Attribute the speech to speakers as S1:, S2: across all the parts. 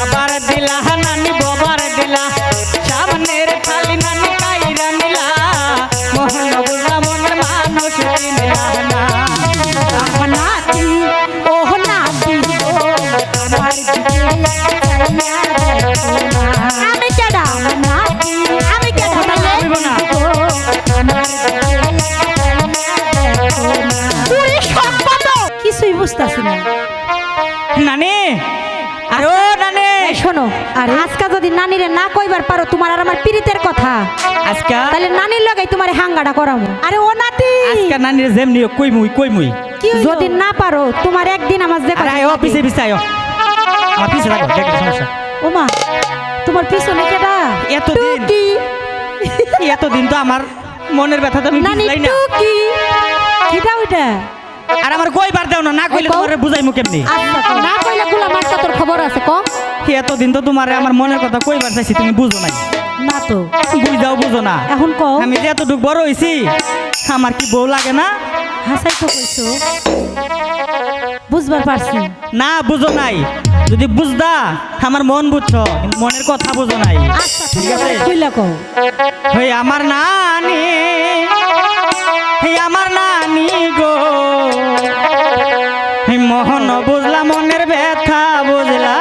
S1: আবার দিলা নানি বাবার দিলা সামনের থালি নানি কাইরা নিলা মোহন বুঝলা মনের মানুষ চিনলা না
S2: আমার নাতি ও নাতি ও আমার দিকে চাইয়া দেখো না আমি কেডা আমার নাতি আমি কেডা
S1: হইব না
S2: আমার দিকে চাইয়া দেখো না তুই সম্পদ কিছুই বুঝতাছি না
S1: নানি আরে ও নানি
S2: এই শোনো আর আজকে যদি নানিরে না কইবার পারো তোমার আর আমার পিরিতের কথা
S1: আজকা
S2: তাহলে নানির লাগাই তোমারে হাঙ্গাটা করামু আরে ও নাতি
S1: আজকা নানির যেমনি কই মুই
S2: যদি না পারো তোমার একদিন আমার যে
S1: আরে আয় পিছে পিছে আয় আমার পিছে থাকো দেখ সমস্যা
S2: ওমা তোমার পিছনে কেডা
S1: এতদিন
S2: টুকি
S1: এতদিন তো আমার মনের ব্যথা তো আমি
S2: নানি
S1: বুঝলাই না
S2: টুকি কিটা ওইটা
S1: আর আমার কইবার দাও না না কইলে
S2: কও।
S1: তোমারে বুঝাইমু কেমনি
S2: আচ্ছা তো না কইলে গুলা মারটা তোর খবর আছে ক
S1: এতদিন তো তোমারে আমার মনের কথা কইবার চাইছি তুমি বুঝো নাই
S2: না তো
S1: বুঝাও বুঝো না
S2: এখন ক
S1: আমি যে এতটুকু বড় হইছি আমার কি বউ লাগে না
S2: হাসাই তো কইছো বুঝবার পারছি
S1: না বুঝো নাই যদি বুঝদা আমার মন বুঝছো কিন্তু মনের কথা বুঝো নাই
S2: আচ্ছা ঠিক আছে কইলা কও
S1: হই আমার নানি আমার নানি গো মোহন বুঝলা মনের ব্যথা বুঝলা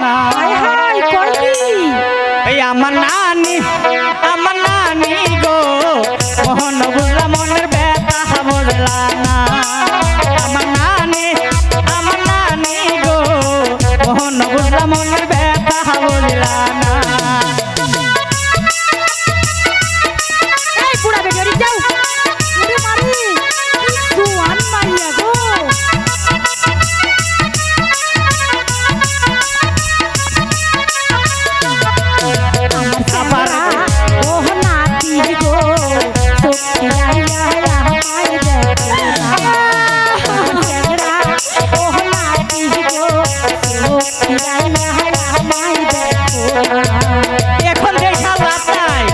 S1: না
S2: হায় হায় কই কি
S1: এই আমার নানি গো মোহন বুঝলা মনের ব্যথা বুঝলা না আমার নানি গো মোহন বুঝলা মনের ব্যথা বুঝলা না
S2: এই পুরা বেজরি যাও ওরে মারি জোয়ান মাইয়া গো
S1: আবার
S2: ও নাতি গো তোকে আইয়া আমায় দেখো না ও নাতি গো তোকে আইয়া আমায় দেখো না
S1: এখন দেখা লাভ নাই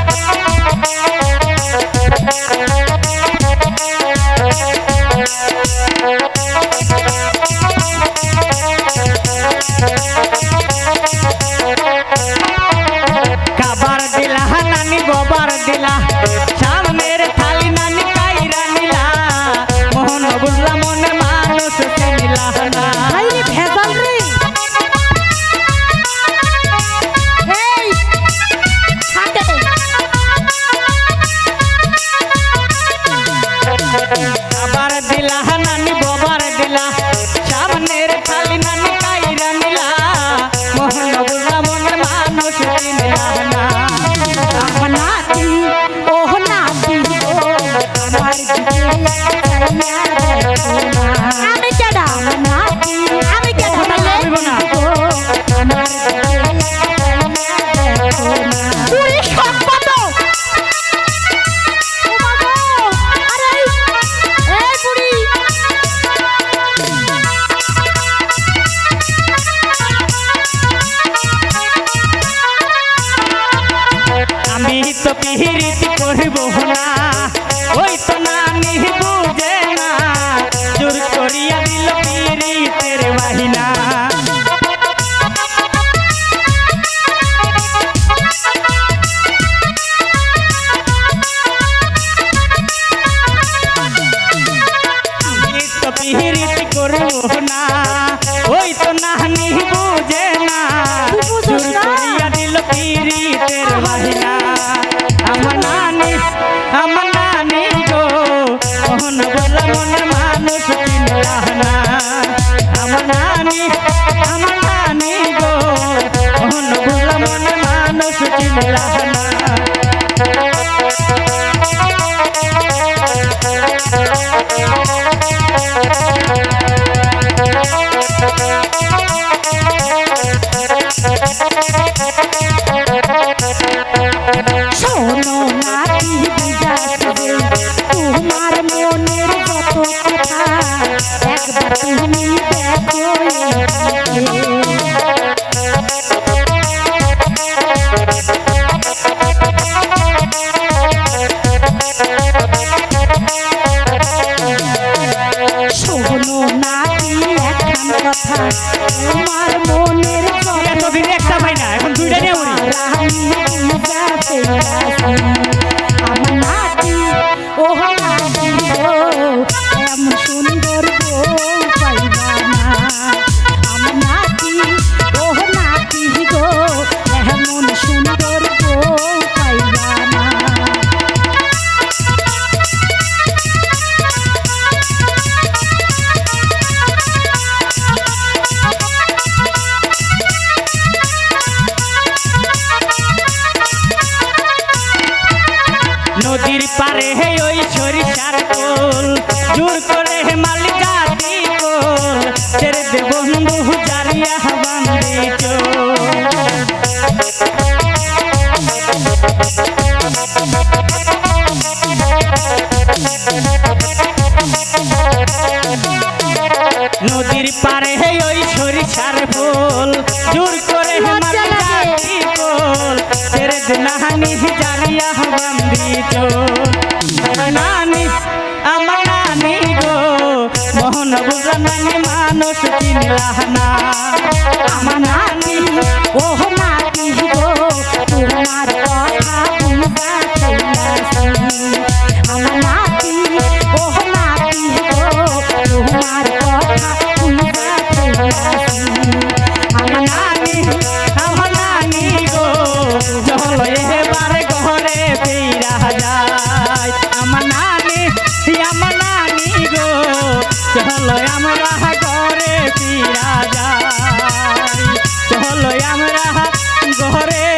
S1: কাবার দিলা নানি গোবার দিলা সামনের থালি নানি কাইরা নিলা মোহন বুঝলা মনে মানুষ চিনিলা না
S2: ভাই রে ভেজাল রে এই হাতে
S1: আবার দিলা নানি গোবার দিলা সামনের থালি নানি কাইরা নিলা মোহন বুঝলা মনে মানুষ চিনিলা না
S2: আমার নাতি ও নাতি গো আমার দিকে চাইয়া দেখো না আমি কেডা আমার নাতি আমি কেডা
S1: হইব না।
S2: গো আমার দিকে চাইয়া দেখো না তুই সম্পদ ও মা গো আরে এই বুড়ি
S1: আমি তো পিহিরিতি করিব না ওই তো নানি বুঝে না জোর করিয়া দিল পিরিতের বাহিনা আমি তো পিহিরিতি করব না ওই তো নানি বুঝে না
S2: তুই বুঝোস
S1: জোর
S2: না?
S1: করিয়া দিল পিরিতের বাহিনা আমার নানি গো মোহন বললা মনের মানুষ চিনলা না আমার নানি গো মোহন বললা মনের মানুষ চিনলা না
S2: শোনো নাতি বুঝাতে তোমার মনের যত কথা একবার তুমি দেখো
S1: পারে হে ওই সরিষার কোল জোর করে হে মালিক জাতি কোল ছেড়ে দে বন্ধু জারিয়া বান্দি নদীর পারে হে ওই সরিষার ফুল জোর করে হে মালিক জাতি কোল ছেড়ে দে নাহানি জারিয়া বান্দি নানি আমার নানি গো মোহন বুঝা নানি মানুষ চিনলা না
S2: আমার নাতি ও নাতি গো তোমার কথা বুঝাইয়াছি আমার নাতি ও নাতি গো তোমার কথা বুঝাইয়াছি
S1: আমার নানি গো চলো এবার ঘরে ফিরা যায় আমার নানি গো চলো আমরা ঘরে ফিরা যাই চলো আমরা ঘরে